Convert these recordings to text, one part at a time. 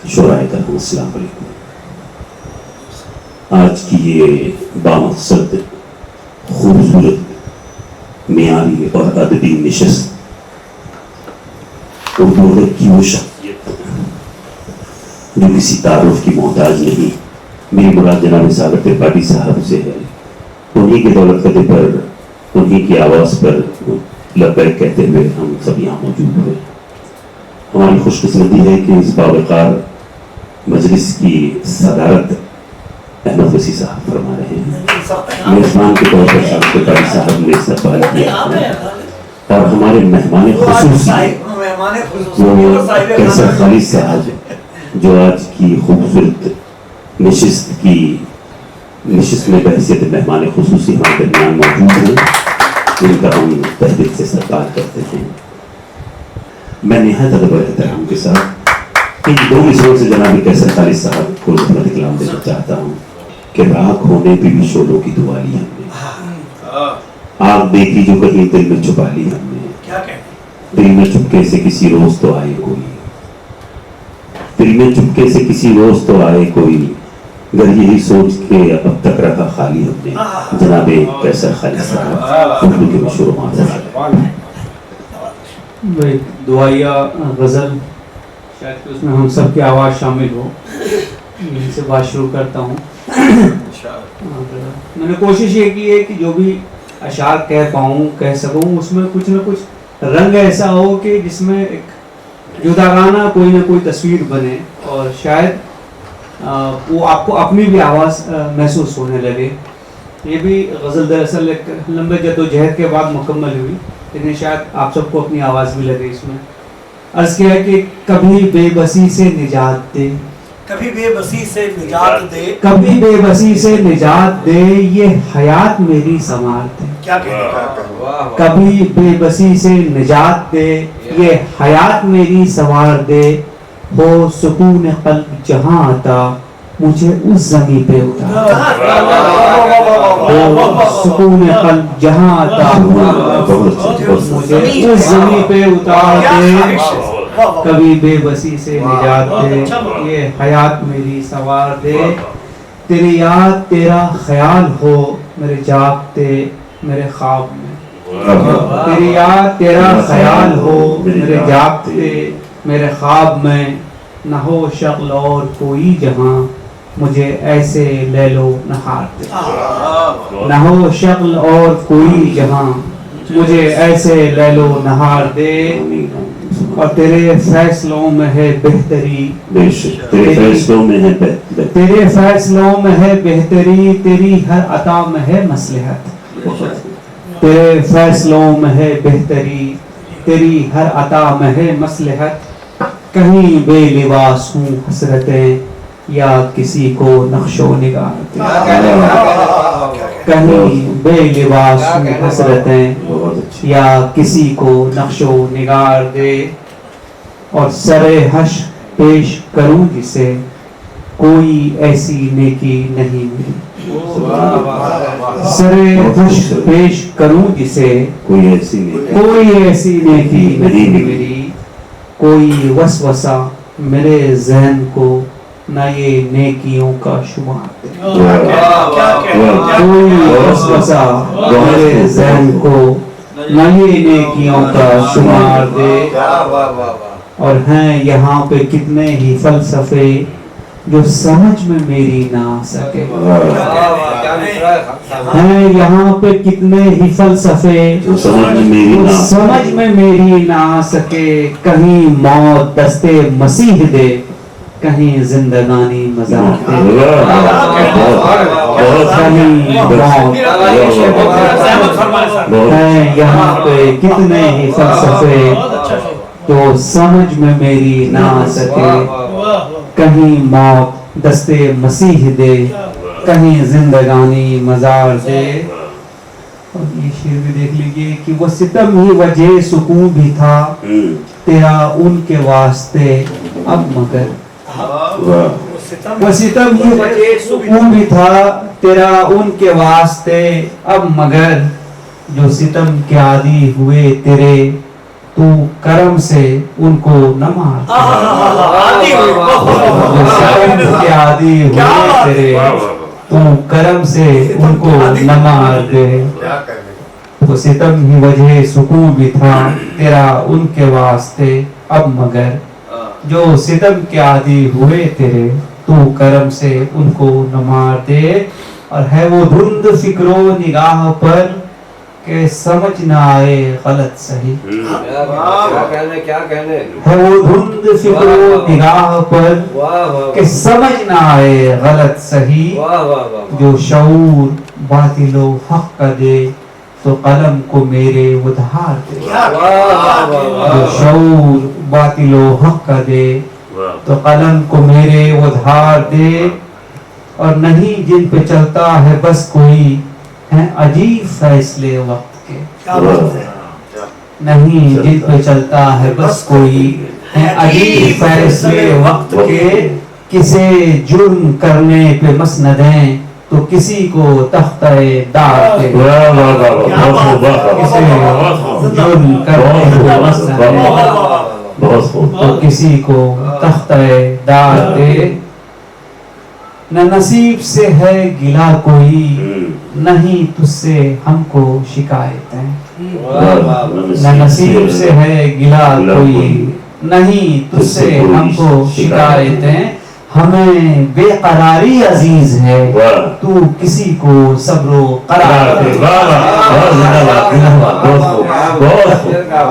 شعراء کرام السلام علیکم. آج کی یہ بامقصد خوبصورت معیاری اور ادبی نشست اردو ادب کی وہ شخصیت جو کسی تعارف کی محتاج نہیں. میری مراد جناب ساگر ترپاٹھی صاحب سے ہے. انہی کے دولت قدر پر انہی کی آواز پر لبیک کہتے ہوئے ہم سب یہاں موجود ہوئے. ہماری خوش قسمتی ہے کہ اس باوقار مجلس کی صدارت احمد وسیع صاحب فرما رہے ہیں. میزبان کے طور پر شاہ ترپاٹھی صاحب نے استقبال کیا اور ہمارے مہمان خصوصی وہ کیسر خالد صاحب جو آج کی خوبصورت نشست میں بحیثیت مہمان خصوصی ہمارے درمیان موجود ہیں، جن کا ہم تہ دل سے استقبال کرتے ہیں. میں نہایت ادب اور احترام کے ساتھ ان دو مصروں سے جناب کیسر خالد صاحب کو رحمت کلام دینا چاہتا ہوں کہ راکھ ہونے پہ بھی شعلوں کی دعا لی ہم نے، آگ دیکھی جو کہیں دل میں چھپا لی ہم نے. دل میں چپکے سے کسی روز تو آئے کوئی، دل میں چپکے سے کسی روز تو آئے کوئی، گر یہی سوچ کے اب تک رکھا خالی ہم نے. جناب کیسر خالد صاحب اردو کے مشہور معذر دعائیہ غزل، شاید کہ اس میں ہم سب کی آواز شامل ہو. یہیں سے بات شروع کرتا ہوں. میں نے کوشش یہ کی ہے کہ جو بھی اشعار کہہ سکوں اس میں کچھ نہ کچھ رنگ ایسا ہو کہ جس میں ایک جداگانہ کوئی نہ کوئی تصویر بنے اور شاید وہ آپ کو اپنی بھی آواز محسوس ہونے لگے. یہ بھی غزل دراصل ایک لمبے جدوجہد کے بعد مکمل ہوئی، لیکن شاید آپ سب کو اپنی آواز بھی لگے. اس میں عرض کیا ہے کہ کبھی بے بسی سے نجات دے، کبھی بے بسی سے نجات دے، کبھی بے بسی سے نجات دے، یہ حیات میری سنوار دے. کیا کہتے کبھی بے بسی سے نجات دے، یہ حیات میری سنوار دے. ہو سکون قلب جہاں عطا، مجھے اس زمین پہ اتار. ہو سکون قلب جہاں عطا، مجھے اس زمین پہ اتار دے. کبھی بے بسی سے نجات دے، یہ حیات میری سنوار دے. تیری یاد تیرا خیال ہو میرے جاگتے میرے خواب میں. تیری یاد تیرا خیال ہو میرے جاگتے میرے خواب میں. نہ ہو شکل اور کوئی جہاں، مجھے ایسے لیلو نہار دے. نہ ہو شکل اور کوئی جہاں، مجھے ایسے لیلو نہار دے. اور تیرے فیصلوں میں ہے بہتری، تیرے فیصلوں میں ہے تیرے فیصلوں میں ہے بہتری، تیری ہر عطا میں ہے مصلحت. تیرے فیصلوں میں ہے بہتری، تیری ہر عطا میں ہے مصلحت. کہیں بے لباس ہوں حسرتیں یا کسی کو نقش و نگار دے. کہیں بے لباس ہوں حسرتیں یا کسی کو نقش و نگار دے. اور سر حشر پیش کروں جسے، کوئی ایسی نیکی نہیں ملی. سر حشر پیش کروں جسے، کوئی ایسی نیکی نہیں ملی. کوئی وسوسہ میرے ذہن کو نہ یہ نیکیوں کا شمار دے. کوئی وسوسہ میرے ذہن کو نہ یہ نیکیوں کا شمار دے. اور ہیں یہاں پہ کتنے ہی فلسفے جو سمجھ میں میری نہ آ سکے. ہیں یہاں پہ کتنے ہی فلسفے جو سمجھ میں میری نہ آ سکے. کہیں موت دستے مسیح دے، کہیں زندگانی مزار دے. کہیں موت. ہیں یہاں پہ کتنے ہی فلسفے جو سمجھ میں میری نہ آ سکے. کہیں موت دستے مسیح دے، کہیں زندگانی مزار دے. اور یہ شعر بھی دیکھ لیجئے کہ وہ ستم ہی وجہ سکون بھی تھا تیرا ان کے واسطے اب مگر. وہ ستم ہی وجہ سکون بھی تھا تیرا ان کے واسطے اب مگر. جو ستم کے عادی ہوئے تیرے، تو کرم سے ان کو نہ مار. عادی ہوئے تیرے تو کرم سے ان کو نہ مار دے. وہ ستم ہی وجہ سکون بھی تھا تیرا ان کے واسطے اب مگر جو ستم کے عادی ہوئے تیرے تو کرم سے ان کو نہ مار دے. اور ہے وہ دھند فکر و نگاہ پر کہ سمجھ نہ آئے غلط صحیح. ہے وہ دھند فکر و نگاہ پر کہ سمجھ نہ آئے غلط صحیح. جو شعور باطل و حق کا دے تو قلم کو میرے ادھار دے. جو شعور باطل و حق کا دے تو قلم کو میرے ادھار دے. اور نہیں جن پہ چلتا ہے بس کوئی ہیں عجیب فیصلے وقت کے. نہیں جن پہ چلتا ہے بس کوئی ہیں عجیب فیصلے وقت کے. کسے جرم کرنے پہ مسندیں تو کسی کو تختہ دار دے. کسے جرم کرنے پہ مسندیں تو کسی کو تختہ دار دے. نہ نصیب سے ہے گلا کوئی نہیں تجھ سے ہم کو شکایتیں. نہ نصیب سے ہے گلا کوئی نہیں تجھ سے ہم کو شکایتیں. ہمیں بے قراری عزیز ہے تو کسی کو صبر و قرار دے.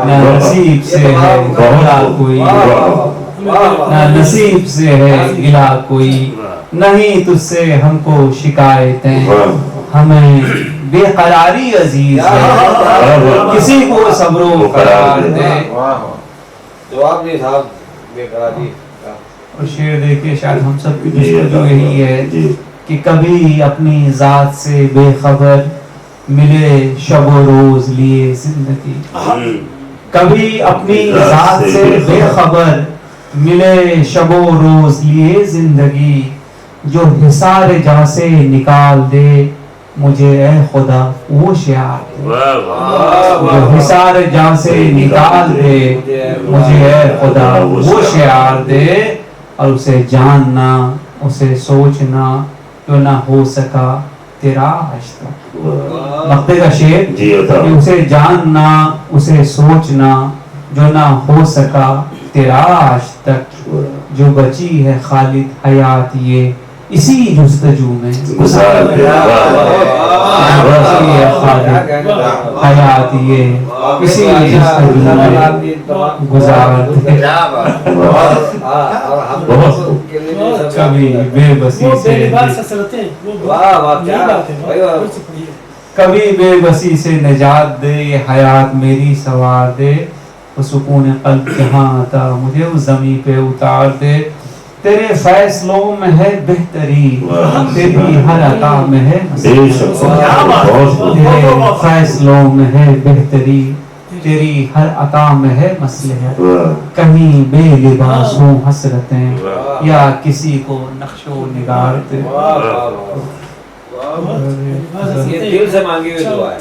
نہ نصیب سے ہے گلا کوئی نہ نصیب سے ہے گلا کوئی نہیں تجھ سے ہم کو شکایتیں. ہمیں بے قراری عزیز ہے کسی کو صبر و قرار دے. جواب نہیں صاحب بے قراری. اور شعر دیکھیں شاید ہم سب کی جستجو یہی ہے کہ کبھی اپنی ذات سے بے خبر ملے شب و روز لیے زندگی. کبھی اپنی ذات سے بے خبر ملے شب و روز لیے زندگی. جو حصار جاں سے نکال دے مجھے اے خدا وہ شعار دے. جو حصار جاں سے نکال دے مجھے اے خدا وہ شعار دے. اور اسے جاننا اسے سوچنا جو نہ ہو سکا تیرا آج تک. مقطع کا شعر کہ اسے جاننا اسے سوچنا جو نہ ہو سکا تیرا آج تک. جو بچی ہے خالد حیات یہ اسی جستجو میں گزار دے. بچی ہے خالد حیات یہ اسی جستجو میں گزار دے. کبھی بے بسی سے کبھی بے بسی سے نجات دے. یہ حیات میری سوار دے. وہ سکون قلب جہاں آتا مجھے اس زمین پہ اتار دے. تیرے فیصلوں میں ہے بہتری تیری ہر عطا میں ہے تیرے فیصلوں میں ہے بہتری تیری ہر عطا میں ہے مصلحت. کہیں بے لباس ہوں حسرتیں یا کسی کو نقش و نگار دے. یہ دل سے مانگی ہوئی دعا ہے.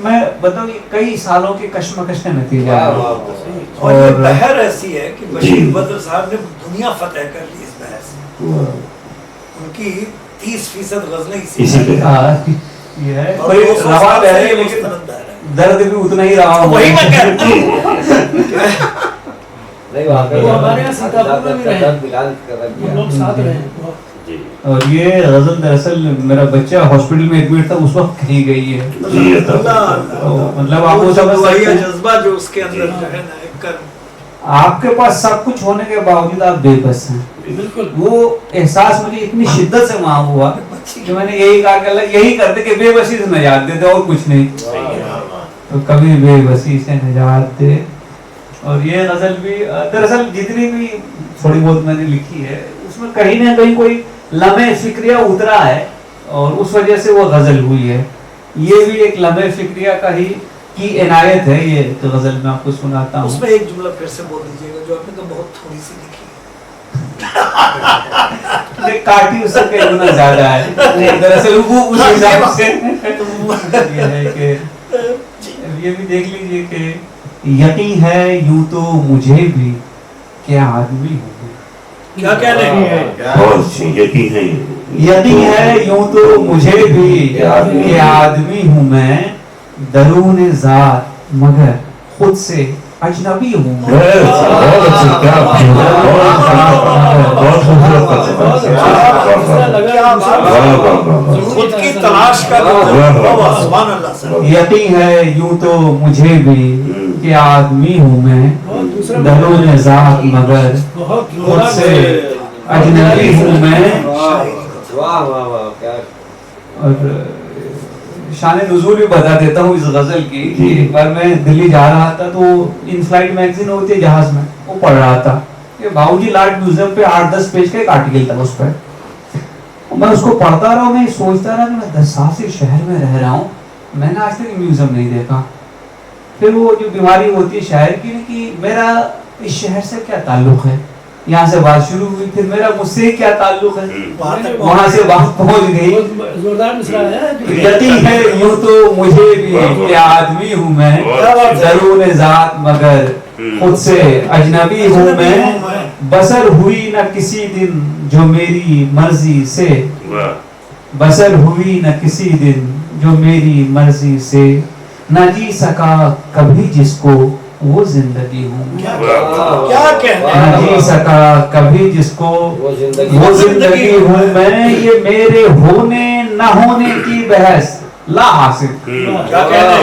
میں بتاؤں یہ کئی سالوں کے کشمکش کا نتیجہ ہے. اور یہ بہر ایسی ہے کہ بشیر بدر صاحب نے دنیا فتح کر لی اس بحث سے. ان کی 30% غزلیں اسی پہ یہ ہے کوئی روا بہ رہی ہے لیکن درد بھی اتنا ہی رہا وہی میں کہتا ہوں. نہیں واقعی ہمارے یہاں سیتاپور میں رہے لوگ ساتھ رہے. اور یہ غزل دراصل میرا بچہ ہاسپٹل میں ایڈمٹ تھا اس وقت کہی گئی ہے. مطلب آپ کو سمجھ سکتے ہیں جذبہ جو اس کے اندر جو ہے نا ایک کر آپ کے پاس سب کچھ ہونے کے باوجود آپ بے بس ہیں. بالکل وہ احساس مجھے اتنی شدت سے وہاں ہوا کہ میں نے یہی کہا کہ اللہ یہی کر دے کہ بے بسی سے نجات دے دے اور کچھ نہیں. تو کبھی بے بسی سے نجات دے. اور یہ غزل بھی دراصل جتنی بھی تھوڑی بہت میں نے لکھی ہے اس میں کہیں نہ کہیں کوئی لمحہ فکریہ اترا ہے اور اس وجہ سے وہ غزل ہوئی ہے. یہ بھی ایک لمحہ فکریہ کا ہی کی عنایت ہے. یہ غزل میں آپ کو سناتا ہوں. اس میں ایک جملہ پھر سے بول دیجیے گا جو آپ نے تو بہت تھوڑی سی لکھی ہے. کاٹی اس سے کئی گنا زیادہ ہے دراصل وہ اس حساب سے یہ ہے کہ یہ بھی دیکھ لیجئے کہ یقین ہے یوں تو مجھے بھی کہ آدمی ہوں گے. کیا کہنے بہت اچھی یقین ہے. یقین ہے یوں تو مجھے بھی کہ آدمی ہوں میں درون ذات مگر خود سے اجنبی ہوں میں. بہت اچھی, کیا بہت خوبصورت. خود کی تلاش کا سبحان اللہ سر. یقین ہے یوں تو مجھے بھی کہ آدمی ہوں میں درون ذات مگر خود سے اجنبی ہوں میں. واہ واہ واہ کیا. اور شان نزول بھی بتا دیتا ہوں اس غزل کی کہ ایک بار میں دلی جا رہا تھا تو ان فلائٹ میگزین ہوتی ہے جہاز میں, وہ پڑھ رہا تھا کہ باؤجی لارڈ میوزیم پہ 8-10 پیج کا ایک آرٹیکل تھا اس پہ. میں اس کو پڑھتا رہا, میں سوچتا رہا کہ میں 10 سال سے شہر میں رہ رہا ہوں, میں نے آج تک میوزیم نہیں دیکھا. پھر وہ جو بیماری ہوتی ہے شہر کی کہ میرا اس شہر سے کیا تعلق ہے, یہاں سے بات شروع ہوئی, پھر میرا مجھ سے کیا تعلق ہے, وہاں سے بات پہنچ گئی. یقین ہے یوں تو مجھے بھی کہ آدمی ہوں میں درون ذات مگر خود سے اجنبی ہوں میں. بسر ہوئی نہ کسی دن جو میری مرضی سے, بسر ہوئی نہ کسی دن جو میری مرضی سے, نہ جی سکا کبھی جس کو وہ زندگی ہوں. کیا کہنے, نہ جی سکا کبھی جس کو وہ زندگی ہوں میں. یہ میرے ہونے نہ ہونے کی بحث لا حاصل. کیا کہنے,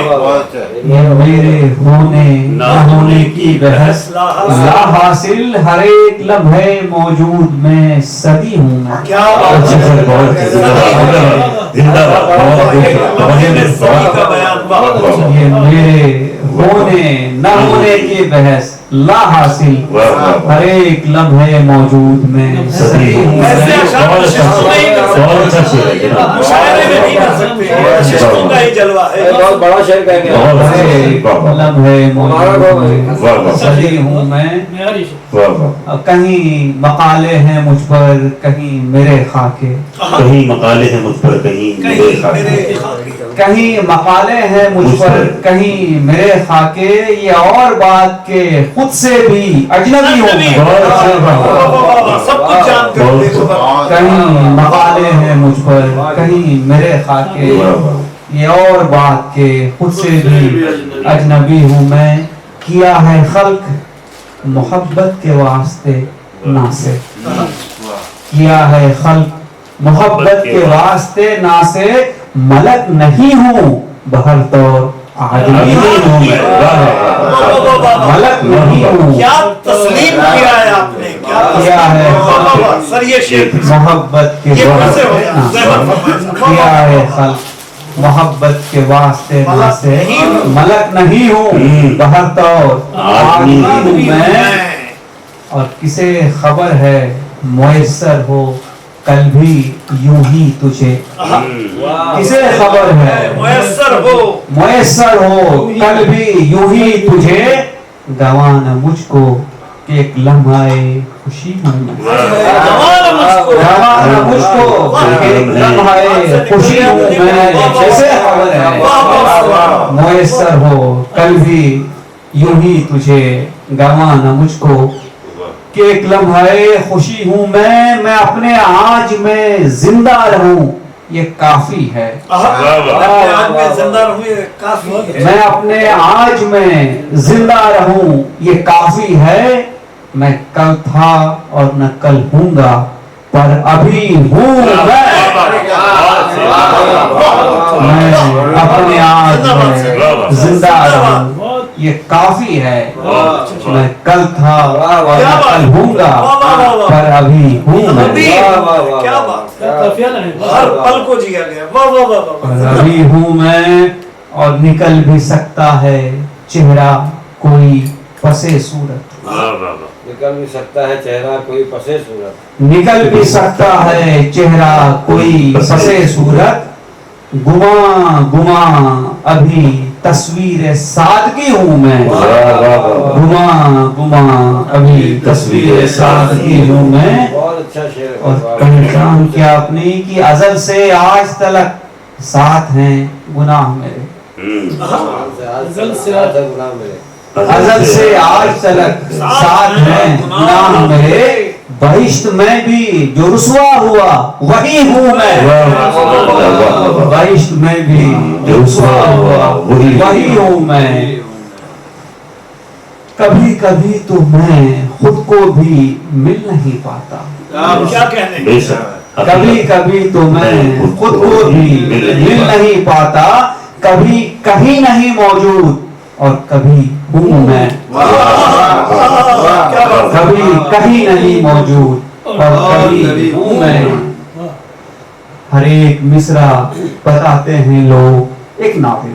یہ میرے ہونے نہ ہونے کی بحث لا حاصل. ہر ایک لمحے موجود میں صدی ہوں میں. کیا یہ میرے ہونے نہ ہونے کی بحث لا حاصل. ہر ایک لمحے موجود میں صدی ہوں میں. بہت بڑا شعر کہہ گیا. ہر ایک لمحے موجود میں صدی ہوں میں. کہیں مقالے ہیں مجھ پر کہیں میرے خاکے, کہیں مقالے ہیں مجھ پر کہیں میرے خاکے, کہیں مقالے ہیں مجھ پر کہیں میرے خاکے. یہ اور بات کہ خود سے بھی اجنبی ہوں میں. سب کچھ جانتے ہو. کہیں مقالے ہیں مجھ پر کہیں میرے خاکے. یہ اور بات کہ خود سے بھی اجنبی ہوں میں. کیا ہے خلق محبت کے واسطے نا سے, کیا ہے خلق محبت کے واسطے نا سے. ملک نہیں ہوں بہر طور آدمی ہوں میں. ملک نہیں ہوں. کیا تسلیم کیا ہے آپ نے, کیا ہے سر یہ شعر محبت کے واسطے کیا ہے خلق محبت کے واسطے نا سے. ملک نہیں ہوں بہر طور آدمی ہوں میں. اور کسے خبر ہے میسر ہو کل بھی یوں ہی تجھے. کسے خبر ہے میسر ہو کل بھی یوں ہی تجھے. گوانا مجھ کو کہ ایک لمحے خوشی ہوں میں. گوانا مجھ کو کہ ایک لمحے خوشی ہوں میں. کسے خبر ہے میسر ہو کل بھی یوں ہی تجھے. گوانا مجھ کو کہ ایک لمحے خوشی ہوں میں. میں اپنے آج میں زندہ رہوں یہ کافی ہے. میں اپنے آج میں زندہ رہوں یہ کافی ہے. میں کل تھا اور نہ کل ہوں گا پر ابھی ہوں میں. اپنے آج میں زندہ رہوں یہ کافی ہے. میں کل تھا اور نہ کل ہوں گا پر ابھی ہوں میں. کیا بات, ہر پل کو جیا گیا. پر ابھی ہوں میں. اور نکل بھی سکتا ہے چہرہ کوئی پسے صورت. نکل بھی سکتا ہے چہرہ کوئی پسے صورت. نکل بھی سکتا ہے چہرہ کوئی پسے صورت. گما ابھی تصویر سادگی ہوں میں. گما ابھی تصویر سادگی ہوں میں. بہت اچھا شعر. اور پہچان کیا اپنی کی ازل سے آج تلک ساتھ ہیں گناہ میرے. ازل سے آج گناہ میرے. ازل سے آج تلک ساتھ ہیں گناہ میرے. بہشت میں بھی جو رسوا ہوا وہی ہوں میں، بہشت میں بھی جو رسوا ہوا وہی ہوں میں، کبھی کبھی تو میں خود کو بھی مل نہیں پاتا، کیا کہنے کبھی کبھی تو میں خود کو بھی مل نہیں پاتا، کبھی کہیں نہیں موجود اور کبھی ہوں میں، کبھی کہیں نہیں موجود اور کبھی ہوں میں، ہر ایک مصرع بتاتے ہیں لوگ ایک ناول،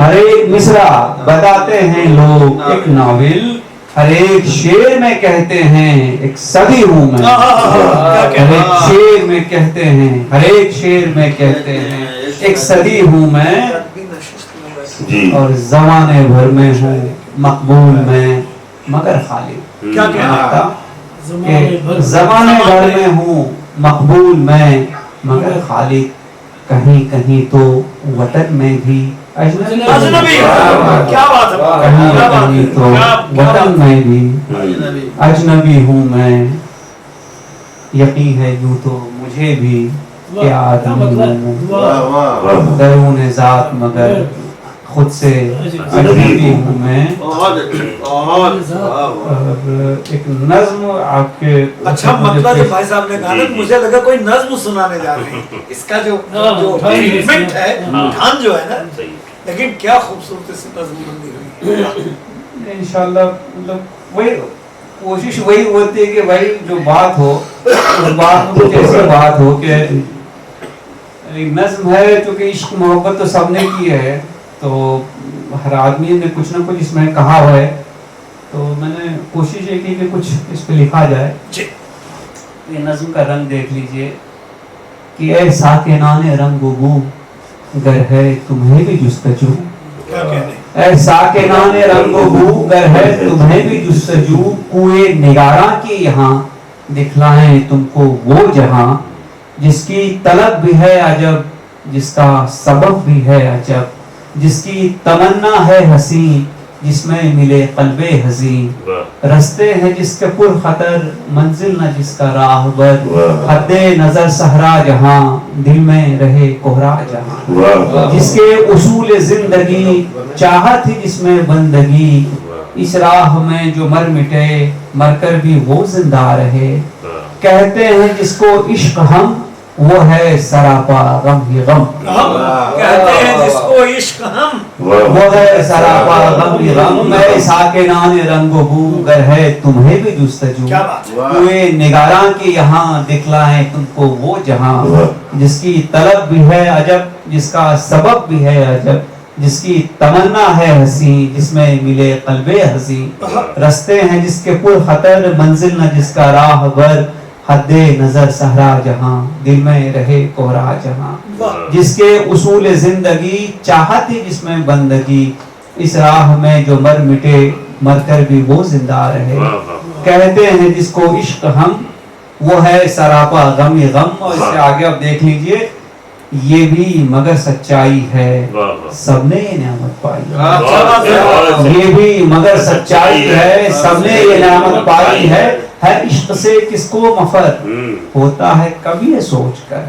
ہر ایک مصرع بتاتے ہیں لوگ ایک ناول، ہر ایک شعر میں کہتے ہیں ایک صدی ہوں میں، ہر ایک شعر میں کہتے ہیں، ہر ایک شعر میں کہتے ہیں ایک صدی ہوں میں، اور زمانے بھر میں ہوں مقبول میں مگر خالی، کیا کہنا کہ زمانے بھر میں ہوں مقبول میں مگر خالی، کہیں کہیں تو وطن میں بھی اجنبی، کیا بات ہے، کہیں کہیں تو وطن میں بھی اجنبی ہوں میں، یقین ہے یوں تو مجھے بھی کہ آدمی ہوں درون ذات مگر خود سے اجنبی ہوں میں، اور ایک نظم آپ کے اچھا مطلب جو بھائی صاحب نے کہا نا، مجھے لگا کوئی نظم سنانے جا رہے ہیں، اس کا جو ٹریٹمنٹ ہے ڈھان جو ہے نا، لیکن کیا خوبصورت سی نظم بندی ہوئی، انشاءاللہ مطلب وہی کوشش وہی ہوتی ہے کہ بھائی جو بات ہو اس بات میں کچھ ایسی بات ہو کہ نظم ہے، چونکہ عشق محبت تو سب نے کی ہے تو ہر آدمی نے کچھ نہ کچھ اس میں کہا ہوا ہے، تو میں نے کوشش یہ کی کہ کچھ اس پہ لکھا جائے۔ یہ نظم کا رنگ دیکھ لیجئے کہ اے ساکنان رنگ و بو گر ہے تمہیں بھی جستجو، اے ساکنان رنگ و بو گر ہے تمہیں بھی جستجو، کوئے نگاراں کی یہاں دکھلائیں تم کو وہ جہاں، جس کی طلب بھی ہے عجب جس کا سبب بھی ہے عجب، جس کی تمنا ہے حسین جس میں ملے قلب حزین، رستے ہیں جس کے پر خطر منزل نہ جس کا راہبر، حد نظر صحرا جہاں دل میں رہے کوہرا جہاں، جس کے اصول زندگی چاہت ہی جس میں بندگی، اس راہ میں جو مر مٹے مر کر بھی وہ زندہ رہے، کہتے ہیں جس کو عشق ہم وہ ہے سراپا غم ہی غم، کہتے ہیں جس کو عشق ہم وہ ہے سراپا غم ہی غم، میں ساکنان رنگ و بو گر ہے تمہیں بھی جستجو، کوئے نگاراں کی یہاں دکھلائیں تم کو وہ جہاں، جس کی طلب بھی ہے عجب جس کا سبب بھی ہے عجب، جس کی تمنا ہے حسین جس میں ملے قلب حزین، رستے ہیں جس کے پر خطر منزل نہ جس کا راہبر، حد نظر صحرا جہاں دل میں رہے کوہرا جہاں، جس کے اصول زندگی چاہت ہی جس میں بندگی، اس راہ میں جو مر مٹے مر کر بھی وہ زندہ رہے، کہتے ہیں جس کو عشق ہم وہ ہے سراپا غم ہی غم، اور اس سے آگے اب دیکھ لیجئے یہ بھی مگر سچائی ہے سب نے یہ نعمت پائی، یہ بھی مگر سچائی ہے سب نے یہ نعمت پائی ہے، ہے عشق سے کس کو مفر ہوتا ہے کبھی یہ سوچ کر،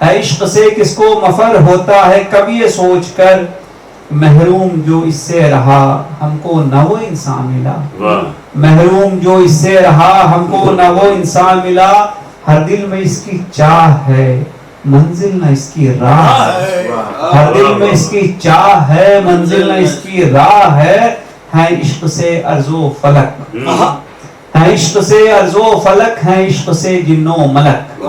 ہے عشق سے کس کو مفر ہوتا ہے کبھی یہ سوچ کر، محروم جو اس سے رہا ہم کو نہ وہ انسان ملا، محروم جو اس سے رہا ہم کو نہ وہ انسان ملا، ہر دل میں اس کی چاہ ہے منزل نہ اس کی راہ ہے، ہر دل میں اس کی چاہ ہے منزل نہ اس کی راہ ہے عشق سے ارض و فلک، ہے عشق سے ارض و فلک، ہے عشق سے جن و ملک،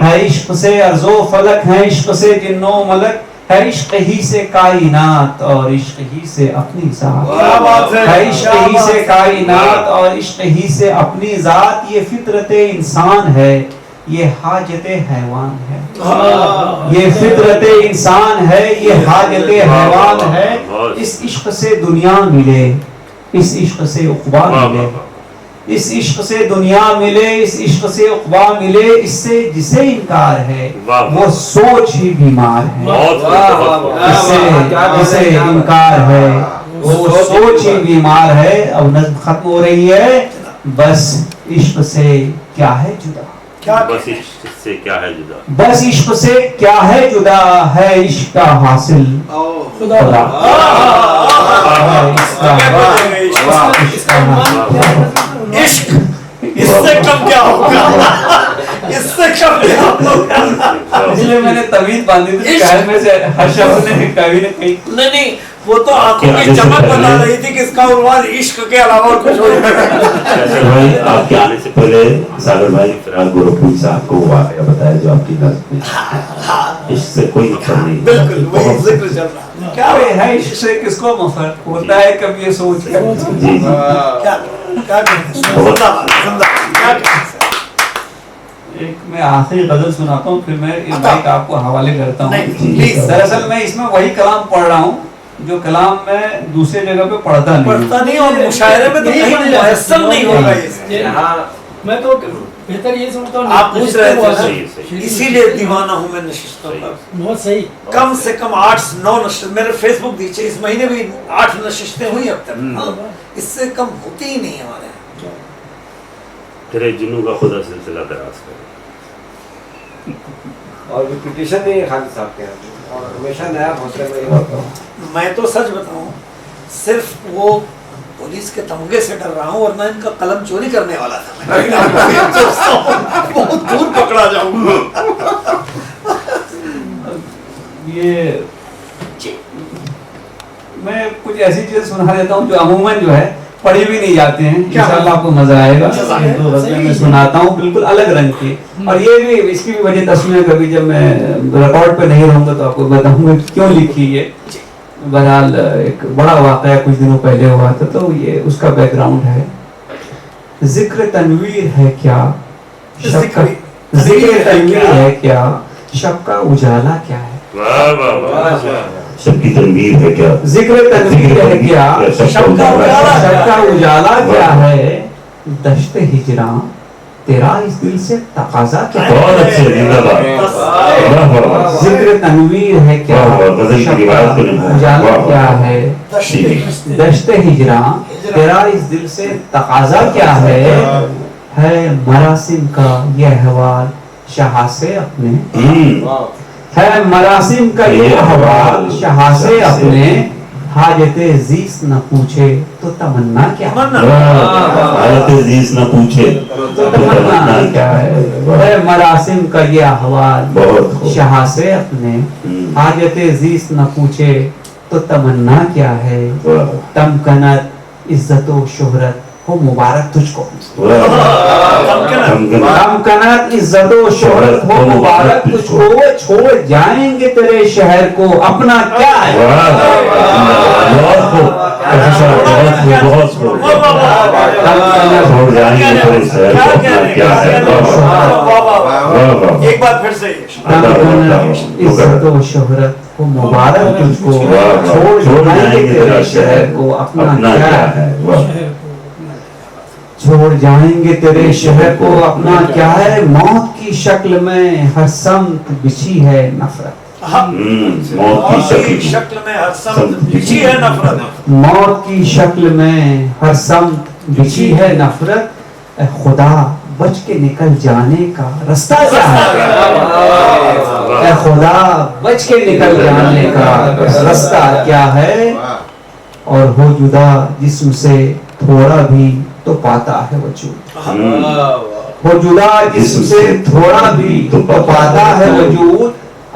ہے عشق سے ارض و فلک، ہے عشق سے جن و ملک، ہے عشق ہی سے کائنات اور عشق ہی سے اپنی ذات، ہے عشق ہی سے کائنات اور عشق ہی سے اپنی ذات، یہ فطرت انسان ہے یہ حاجت حیوان ہے، یہ فطرت انسان ہے یہ حاجت حیوان ہے، اس عشق سے دنیا ملے اس عشق سے عقبہ ملے، اس عشق سے دنیا ملے اس عشق سے عقبہ ملے، اس سے جسے انکار ہے وہ سوچ ہی بیمار ہے، اس سے جسے انکار ہے وہ سوچ ہی بیمار ہے۔ اب نظم ختم ہو رہی ہے بس عشق سے کیا ہے جدا، کیا بس عشق سے کیا ہے جدا، بس عشق سے کیا ہے جدا، ہے عشق کا حاصل خدا، عشق اس سے کم کیا ہوگا، اس سے کم کیا ہوگا. اس لیے میں نے طویل باندھی تھی شاید میں سے ہر شخص نے کبھی نہ کہیں. نہیں وہ تو آنکھوں کی چمک بتا رہی تھی کہ اس کا عنوان عشق کے علاوہ اور کچھ ہو فیصل بھائی آپ کے آنے سے پہلے ساگر بھائی فراق گورکھپوری صاحب کو واقعہ بتایا جو آپ کی نظر میں عشق سے کوئی مفر نہیں. بالکل وہی ذکر چل رہا کیا ہے عشق سے کس کو مفر ہوتا ہے کبھی یہ سوچ کر. جی جی کیا کہتے ہیں. ایک میں آخری غزل سناتا ہوں پھر میں یہ مائک آپ کو حوالے کرتا ہوں. پلیز دراصل میں اس میں وہی کلام پڑھ رہا ہوں جو کلام میں دوسری جگہ پہ پڑھتا نہیں اور مشاعرے میں تو کہیں میسر نہیں ہوگا یہ. میں تو بہتر یہ سمجھتا ہوں آپ پوچھ رہے تھے صحیح. اسی لیے دیوانہ ہوں میں نشستوں پر. بہت صحیح. کم سے کم 8-9 نشست میرے فیس بک دیجیے اس مہینے بھی 8 نشستیں ہوئی اب تک. اس سے کم ہوتی ہی نہیں ہمارے یہاں. تیرے جنوں کا خدا سلسلہ دراز کرے. اور بھی پٹیشن نہیں ہے خالد صاحب کے یہاں اور ہمیشہ نیا حوصلے میں یہ ہوتا ہوں. میں تو سچ بتاؤں صرف وہ پولیس کے تمغے سے ڈر رہا ہوں ورنہ ان کا قلم چوری کرنے والا تھا. بہت دور پکڑا جاؤں گا. یہ میں کچھ ایسی چیز سنا دیتا ہوں جو عموماً جو ہے پڑھی بھی نہیں جاتے ہیں. انشاءاللہ آپ کو مزہ آئے گا. دو غزلیں میں سناتا ہوں بالکل الگ رنگ کی اور یہ بھی اس کی بھی وجہ تصویر کبھی جب میں ریکارڈ پہ نہیں رہوں گا تو آپ کو بتاؤں گا کیوں لکھی یہ. بہرحال ایک بڑا واقعہ کچھ دنوں پہلے ہوا تھا تو یہ اس کا بیک گراؤنڈ ہے. ذکر تنویر ہے کیا ذکر تنویر ہے کیا شب کا اجالا کیا ہے. واہ واہ واہ. شب کی تنویر ہے کیا ذکر تنویر ہے کیا شب کا اجالا کیا ہے. دشت ہجراں تیرا اس دل سے تقاضا کیا ہے. بہت اچھے زندہ باد. ذکر تنویر ہے کیا شب کا اجالا کیا ہے. دشت ہجراں تیرا اس دل سے تقاضا کیا ہے مراسم کا یہ احوال شاہ سے اپنے ہے مراسم کا یہ احوال شاہ سے اپنے حاجت زیست نہ پوچھے تو تمنا کیا حالت عزیز نہ پوچھے تو تمنا کیا ہے مراسم کا یہ احوال شاہ سے اپنے حاجت زیست نہ پوچھے تو تمنا کیا ہے. تمکنت عزت و شہرت ہو مبارک تجھ کو. تمکنت عزت و شہرت ہو مبارک تجھ کو چھوڑ جائیں گے تیرے شہر کو اپنا کیا ہے. ایک بار پھر سے عزت و شہرت کو مبارک تجھ کو چھوڑ جائیں گے تیرے شہر کو اپنا کیا ہے. چھوڑ جائیں گے تیرے شہر کو اپنا کیا ہے. موت کی شکل میں ہر سمت بچھی ہے نفرت. موت کی شکل میں ہر سمت بچھی ہے نفرت. موت کی شکل میں ہر سمت بچھی ہے نفرت. اے خدا بچ کے نکل جانے کا رستہ کیا ہے. اے خدا بچ کے نکل جانے کا رستہ کیا ہے. اور ہو جدا جسم سے تھوڑا بھی تو پاتا ہے وجود. ہو جدا جسم سے تھوڑا بھی تو پاتا ہے وجود.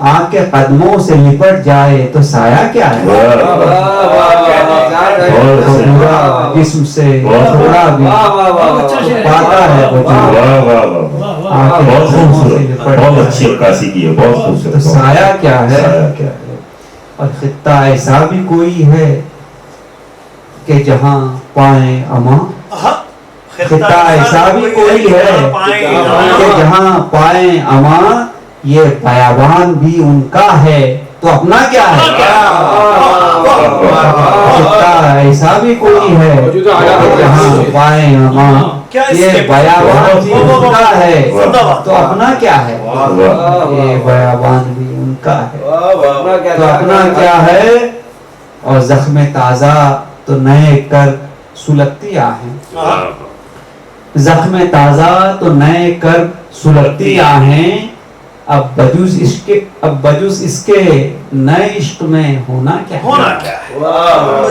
آنکھ کے قدموں سے لپٹ جائے تو سایہ کیا ہے. ہو جدا جسم سے تھوڑا بھی پاتا ہے وجود. آنکھ کے قدموں سے لپٹ جائے تو سایہ کیا ہے. اور خطہ ایسا بھی کوئی ہے کہ جہاں پائیں اما. خطہ ایسا بھی کوئی ہے کہ جہاں پائیں اما. یہ بیابان بھی ان کا ہے تو اپنا کیا ہے. خطہ ایسا بھی کوئی ہے کہ جہاں پائیں اما. یہ بیابان بھی ان کا ہے تو اپنا کیا ہے. یہ بیابان بھی ان کا ہے تو اپنا کیا ہے. اور زخم تازہ تو نئے کر سلگتی آہیں. زخم تازہ تو نئے کرب سلگتی آہیں، اب بجوز اس کے نئے عشق میں ہونا کیا ہے؟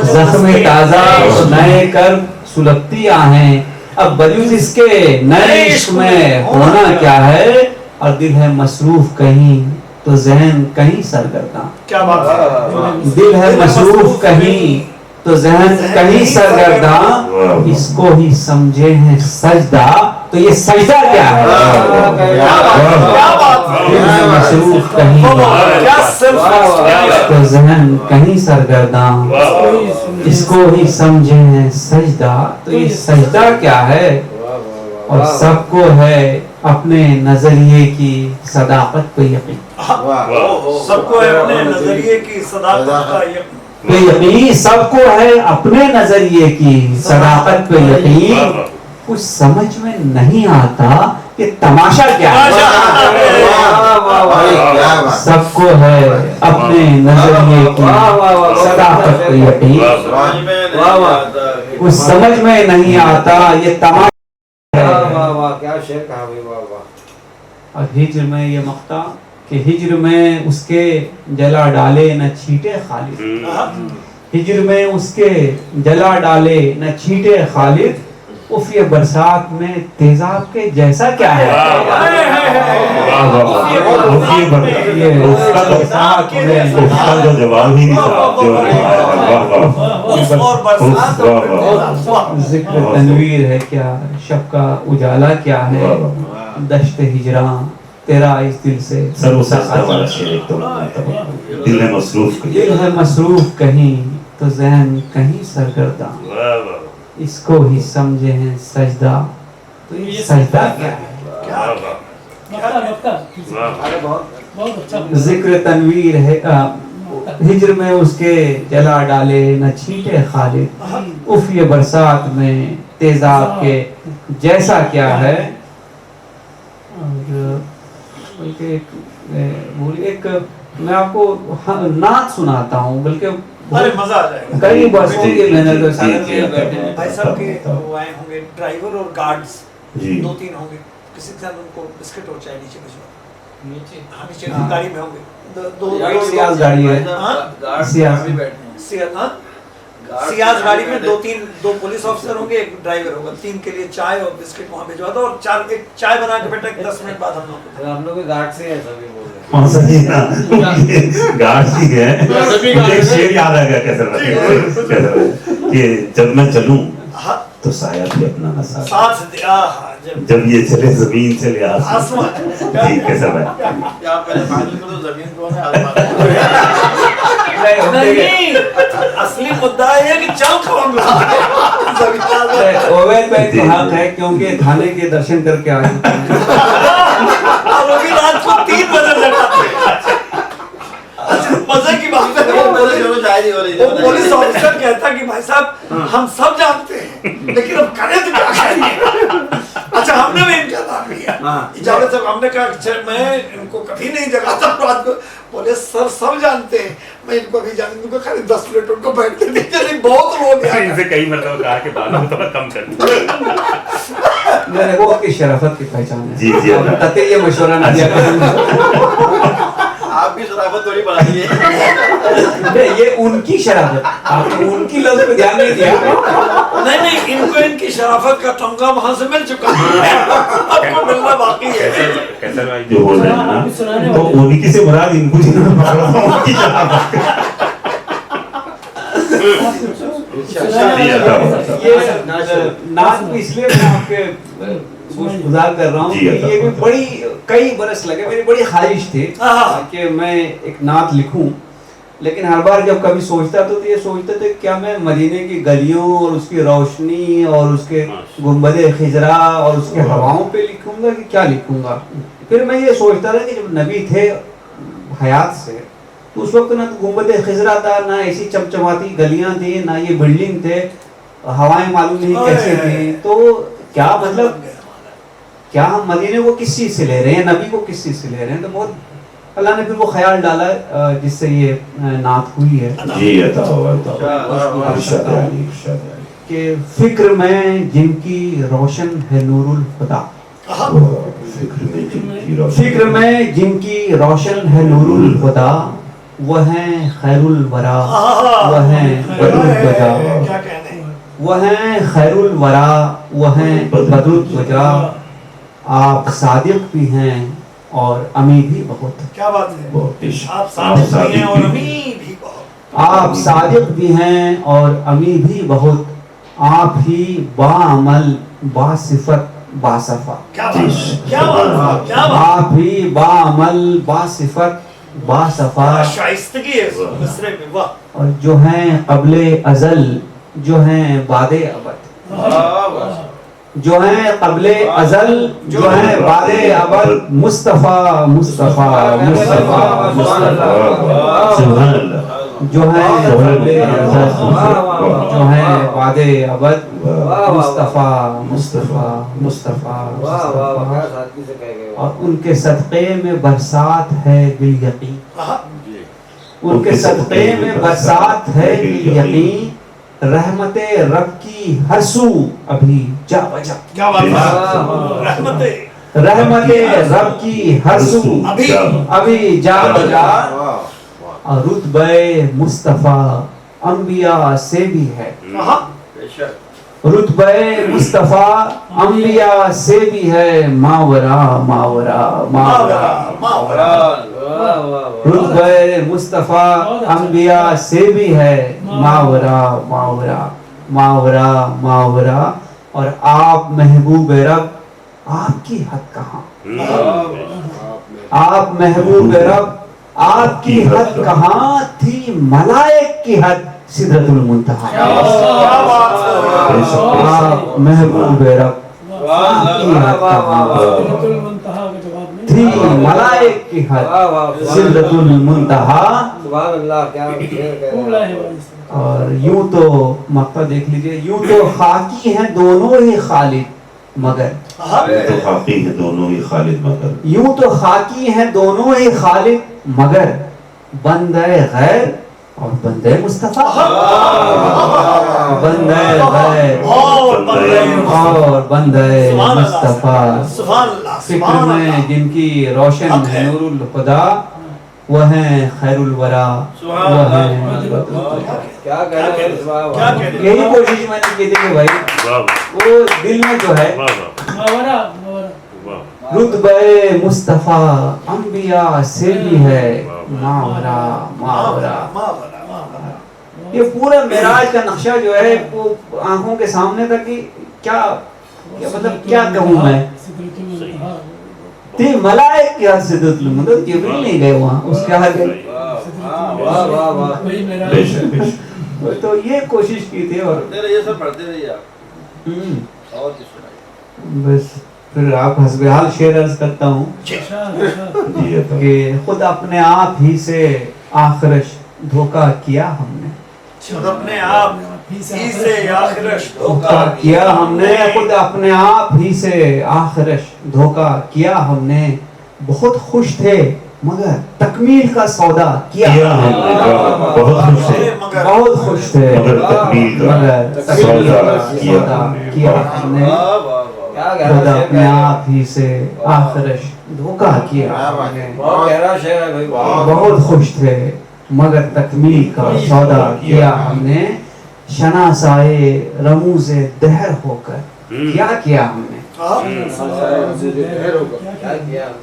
زخم تازہ تو نئے کرب سلگتی آہیں، اب بجوز اس کے نئے عشق میں ہونا کیا ہے؟ اور دل ہے مصروف کہیں تو ذہن کہیں سرگرداں، کیا بات ہے، دل ہے مصروف کہیں تو ذہن کہیں سرگرداں، اس کو ہی سمجھے ہیں سجدہ، تو یہ سجدہ کیا ہے؟ دل ہے مصروف کہیں تو ذہن کہیں سرگرداں، اس کو ہی سمجھے ہیں سجدہ، تو یہ سجدہ کیا ہے؟ اور سب کو ہے اپنے نظریے کی صداقت پہ یقین، سب کو ہے اپنے نظریے کی صداقت کا یقین، سب کو ہے اپنے نظریے کی صداقت پہ یقین، کچھ سمجھ میں نہیں آتا کہ تماشا کیا ہے، سب کو ہے اپنے نظریے کی صداقت پہ یقین، کچھ سمجھ میں نہیں آتا یہ تماشا کیا شعر کہا بھائی، واہ واہ۔ اور ہجر میں یہ مقطع کہ ہجر میں اس کے جلا ڈالے نہ چھیٹے خالد، ہجر میں اس کے جلا ڈالے نہ چھیٹے خالد، اف یہ برسات میں تیزاب کے جیسا کیا ہے؟ جو جواب ہی نہیں ذکر تنویر ہے کیا، شب کا اجالا کیا ہے، دشت ہجراں تیرا اس دل سے دل ہے مصروف دل ہے مصروف کہیں تو ذہن کہیں سرگرداں، اس کو ہی سمجھے ہیں سجدہ، تو یہ سجدہ کیا ہے؟ ذکر تنویر ہے ہجر میں اس کے جلا ڈالے نہ چھینٹے خالد، اف یہ برسات میں تیزاب کے جیسا کیا ہے۔ اور بلکہ ایک میں آپ کو نعت سناتا ہوں، بلکہ مزہ آ جائے گا، کئی برسوں کے میں نے تو ساتھ میں بیٹھے ہیں بھائی صاحب کے وہ آئے ہوں گے ڈرائیور اور گارڈز، دو تین ہوں گے، کسی کے ساتھ ان کو بسکٹ اور چائے نیچے بھیجوا، نیچے گاڑی میں ہوں گے، دو سیاز گاڑی ہے، سیاز گاڑی میں دو پولیس آفیسر ہوں گے، ایک ڈرائیور ہوگا، تین کے لیے چائے اور بسکٹ وہاں بھیجوا دو، اور ایک چائے بنا کے بیٹا 10 منٹ بعد ہم لوگ کے گارڈ سے ایسا بھی بول رہے ہیں، گارڈ ہی ہے، ایک شعر یاد آ گیا کیسا کہ جب میں چلوں تو سایہ بھی اپنا نہ ساتھ دیا، جب یہ چلے زمین چلے آسمان، جی کیسا بھائی کیا پہلے فائنل کو تو زمین کو ہے آسمان نہیں، اصلی مدعا ہے کہ چل کون اویل میں تو حق ہے کیونکہ تھانے کے درشن کر کے آئے اور وہ بھی رات کو 3 بجے لگاتے مزے کی بات ہے، وہ پولیس آفیسر کہتا کہ بھائی صاحب ہم سب جانتے ہیں لیکن اب کریں تو کیا کریں گے، اچھا ہم نے بھی انتظام کیا، اجازت صاحب ہم نے کہا میں ان کو کبھی نہیں جگاتا رات کو، بولے سر سب جانتے ہیں میں ان کو بھی جانتا ہوں، ان کو خالی 10 منٹ ان کو بیٹھ کے دیکھتے نہیں، بہت لوگ ہیں ان سے کئی مرتبہ کہا کہ باتوں کو تھوڑا کم کر میں نے وہ کی شرافت کی پہچان ہے، جی جی تاکہ یہ مشورہ نہ دیا کروں، آپ بھی شرافت تھوڑی بڑھا دیے، یہ ان کی شرافت، آپ نے ان کی لفظ پہ دھیان نہیں دیا، نہیں ان کو ان کی شرافت کا تمغہ وہاں سے مل چکا ہے، اب کو ملنا باقی ہے۔ کیسر بھائی جو بول رہے ہیں نا تو ان کی سے مراد ان کو جنہوں نے پکڑا تھا ان کی شرافت یہ نعت اس لیے میں آپ کے گزار کر رہا ہوں کہ یہ بھی بڑی کئی برس لگے، میری بڑی خواہش تھی کہ میں ایک نعت لکھوں، لیکن ہر بار جب کبھی سوچتا تو یہ سوچتے تھے کیا میں مدینے کی گلیوں اور اس کی روشنی اور اس کے گنبد خضرا اور اس کے ہواؤں پہ لکھوں گا کہ کیا لکھوں گا، پھر میں یہ سوچتا تھا کہ جب نبی تھے حیات سے تو اس وقت نہ تو گنبد خضرا تھا، نہ ایسی چمچماتی گلیاں تھیں، نہ یہ بلڈنگ تھے، ہوائیں معلوم نہیں کیسے تھیں، تو کیا مطلب کیا ہم مدینے کو کس چیز سے لے رہے ہیں، نبی کو کس چیز سے لے رہے ہیں، تو بہت اللہ نے پھر وہ خیال ڈالا جس سے یہ نعت ہوئی ہے۔ جی عطا ہوا، ارشاد علی، ارشاد علی۔ کہ فکر میں جن کی روشن ہے نور الخدا، فکر میں جن کی روشن ہے نور الخدا، وہ ہیں خیر الورا، وہ ہیں بدر الوجا، کیا کہنے وہ ہیں خیر الورا، وہ ہیں بدر الوجا۔ آپ صادق بھی ہیں اور امی بھی بہت، کیا بات ہے، بہت عشق۔ آپ صادق بھی ہیں اور امی بھی بہت، آپ صادق بھی ہیں اور امی بھی بہت، آپ ہی باعمل باصفت باصفا، کیا بات ہے، کیا بات ہے، کیا بات آپ ہی باعمل باصفت باصفا، ہے، شائستگی ہے اس مصرے میں، واہ، اور جو ہیں قبل ازل، جو ہیں بعد ابد، جو ہیں قبل ازل، جو ہیں بعد ابد، مصطفیٰ مصطفیٰ مصطفیٰ مصطفیٰ، سبحان اللہ، جو ہیں قبل ازل، جو ہیں بعد ابد، مصطفیٰ مصطفیٰ مصطفیٰ مصطفیٰ، اور ان کے صدقے میں برسات ہے بالیقین، ان کے صدقے میں برسات ہے بالیقین، رحمت رب کی ہر سو ابھی جا بجا، کیا بات ہے، رحمتیں، رحمت رب کی ہر سو ابھی جا بجا، اور رتبہ مصطفیٰ انبیاء سے بھی ہے، رتبہ مصطفیٰ انبیاء سے بھی ہے، ماورا ماورا ماورا ماورا، رتبہ مصطفیٰ انبیاء سے بھی ہے، ماورا ماورا ماورا ماورا، اور آپ محبوب رب، آپ کی حد کہاں، آپ محبوب رب، آپ کی حد کہاں تھی، ملائک کی حد سدرۃ المنتہا، آپ محبوب رب، آپ کی حد کہاں تھی، ملائک کی حد سدرۃ المنتہا، اور یوں تو مقطع دیکھ لیجئے، یوں تو خاکی ہیں دونوں ہی خالد مگر، تو خاکی ہے دونوں ہی خالد مگر، یوں تو خاکی ہیں دونوں ہی خالد مگر، بندہ غیر اور بندہ مصطفیٰ، بندہ غیر اور اور بندہ مصطفیٰ، سبحان اللہ، فکر میں جن کی روشن ہے نور الخدا، وہ ہیں خیر الورا، وہ ہیں کیا کہنا ہے، یہی کوشش میں نے کی تھی کہ بھائی وہ دل میں جو ہے رتبہ مصطفیٰ انبیاء سے بھی ہے، ماورا ماورا، یہ پورا معراج کا نقشہ جو ہے وہ آنکھوں کے سامنے تھا کہ کیا مطلب کیا کہوں میں، تھی ملائک کی حد سدرۃ المنتہا، جبریل نہیں گئے وہاں، اس کے آگے بے شک بے شک۔ تو یہ کوشش کی تھی، اور یہ سب پڑھتے رہیے آپ، اور کچھ سنائیے، بس پھر آپ حسب حال شعر عرض کرتا ہوں کہ خود اپنے آپ ہی سے آخرش دھوکہ کیا ہم نے، خود اپنے آپ ہی سے آخرش دھوکہ کیا ہم نے، خود اپنے آپ ہی سے آخرش دھوکہ کیا ہم نے، بہت خوش تھے مگر تکمیل کا سودا کیا ہم نے، بہت خوش تھے بہت خوش تھے مگر تکمیل کا مگر سودا کیا ہم نے، خود اپنے آپ ہی سے آخرش دھوکہ کیا ہم نے، بہت گہرا شعر ہے بھائی، بہت خوش تھے مگر تکمیل کا سودا کیا ہم نے، شناسائے رموز دہر ہو کر کیا ہم نے،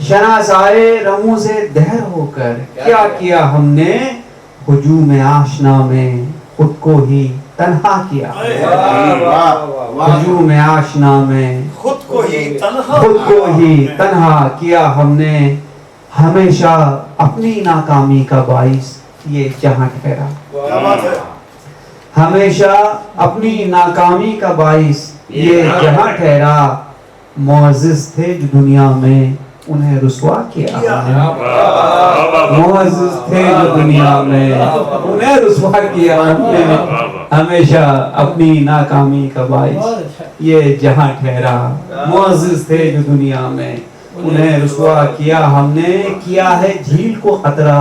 شناسائے رموز دہر ہو کر کیا ہم نے، ہجوم آشنا میں خود کو ہی تنہا کیا، ہجوم آشنا میں خود کو ہی تنہا کیا ہم نے، ہمیشہ اپنی ناکامی کا باعث یہ جہاں ٹھہرا، ہمیشہ اپنی ناکامی کا باعث یہ جہاں ٹھہرا، معزز تھے جو دنیا میں انہیں رسوا کیا ہم نے، معزز تھے جو دنیا میں انہیں رسوا کیا ہم نے، ہمیشہ اپنی ناکامی کا باعث یہ جہاں ٹھہرا، معزز تھے جو دنیا میں انہیں رسوا کیا ہم نے، کیا ہے جھیل کو خطرہ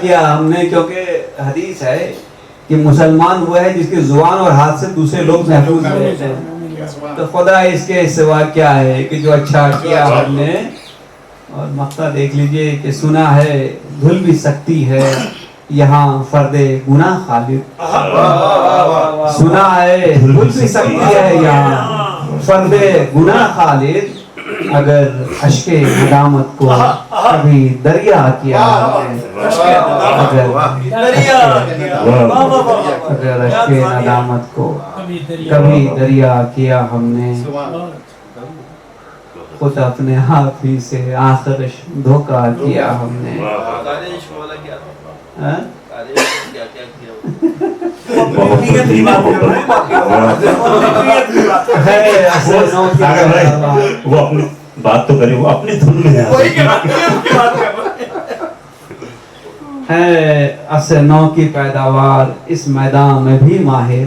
کیا ہم نے، کیونکہ حدیث ہے کہ مسلمان وہ ہے جس کی زبان اور ہاتھ سے دوسرے لوگ محفوظ رہتے ہیں، تو خدا اس کے سوا کیا ہے کہ جو اچھا کیا ہم نے. اور مقطع دیکھ لیجئے کہ سنا ہے دھل بھی سکتی ہے یہاں فرد گناہ خالد، سنا ہے دھل بھی سکتی ہے یہاں فرد گناہ خالد، اگر اشک ندامت کو کبھی دریا کیا ہم نے، اگر اشک ندامت کو کبھی دریا کیا ہم نے، خود اپنے آپ ہی سے آخر دھوکہ کیا ہم نے. وہ اپنی بات تو کرے، وہ اپنی دھن میں ہے. اصل نو کی پیداوار اس میدان میں بھی ماہر،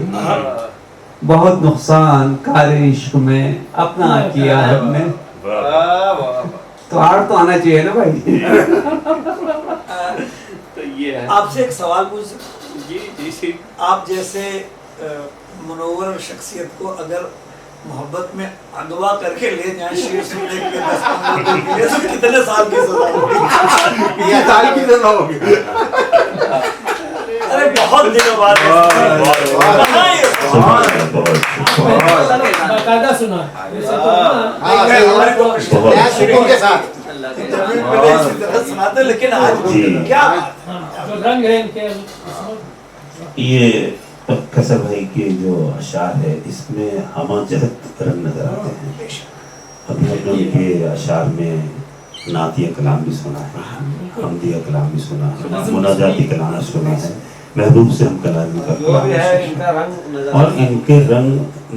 بہت نقصان کار عشق میں اپنا کیا ہم نے. تو آڑ تو آنا چاہیے نا بھائی. تو یہ ہے. آپ سے ایک سوال پوچھ سکتے؟ جی. آپ جیسے منور شخصیت کو اگر محبت میں اغوا کر کے لے جائیں شیر سننے کے 10-15 دن کے لیے، تو کتنے سال کی سزا ہوگی؟ یہ سال کی سزا ہوگی. ارے بہت دنوں بعد باقاعدہ سنا سناتے، لیکن آج کیا رنگ ہے ان کے. یہ قصر بھائی کے جو اشعار ہے اس میں ہمہ جہت رنگ نظر آتے ہیں. ابھی ہم نے ان کے اشعار میں نعتیہ کلام بھی سنا ہے، حمدیہ کلام بھی سنا ہے، مناجاتی کلام سنا ہے، محبوب سے ہم کلامی کا کلام سنا، اور ان کے رنگ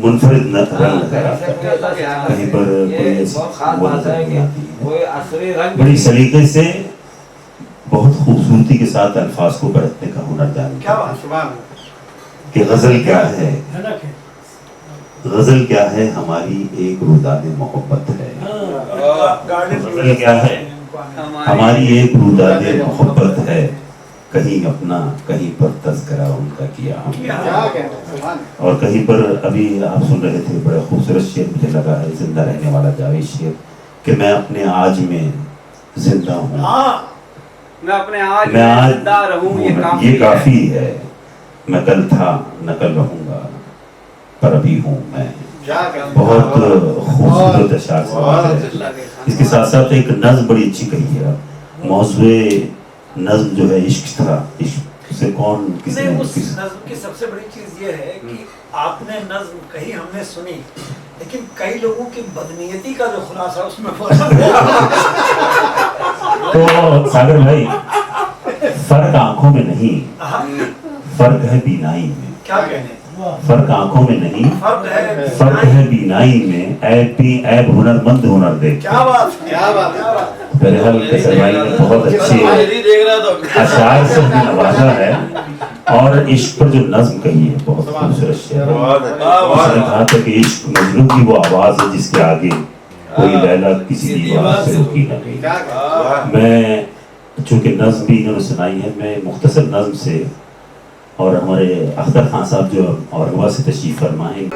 منفرد رنگ نظر آتا ہے. کہیں پر کوئی ایسی وہ نظر نہیں آتی ہے. بڑی سلیقے سے بہت خوبصورتی کے ساتھ الفاظ کو برتنے کا ہنر جانتے ہیں کہ غزل کیا ہے. غزل کیا ہے ہماری ایک روداد محبت ہے. غزل کیا ہے ہماری ایک روداد محبت ہے، کہیں اپنا کہیں پر تذکرہ ان کا کیا ہم نے. اور کہیں پر ابھی آپ سن رہے تھے بڑا خوبصورت شعر مجھے لگا ہے زندہ رہنے والا جاوید شعر کہ میں اپنے آج میں زندہ ہوں، میں اپنے آج میں زندہ رہوں یہ کافی ہے. میں کل تھا نہ کل رہوں گا پر ابھی ہوں میں. بہت خوبصورت اشعار سے. اس کے ساتھ ساتھ ایک نظم بڑی اچھی کہی ہے. موضوع نظم جو ہے عشق تھا، عشق سے کون کسی نہیں. اس نظم کی سب سے بڑی چیز یہ ہے کہ آپ نے نظم کہی، ہم نے سنی، لیکن کئی لوگوں کی بدنیتی کا جو خلاصہ اس میں تو ساگر بھائی فرق آنکھوں میں نہیں، فرق ہے بینائی میں. کیا کہنے؟ فرق آنکھوں میں نہیں، فرق ہے بینائی میں. عیب بھی عیب ہنر مند ہنر دیکھ. کیا بات. بہرحال قصر بھائی نے بہت اچھے اشعار سے ہمیں نوازا ہے، اور عشق پر جو نظم کہی ہے بہت خوبصورت شعر ہے. اس نے کہا تھا کہ عشق مجنوں کی وہ آواز ہے جس کے آگے کوئی لیلا کسی دیوار سے رکی نہ گئی. میں چونکہ نظم بھی انہوں نے سنائی ہے، میں مختصر نظم سے، اور ہمارے اختر خان صاحب جو اورنگوا سے تشریف فرما ہیں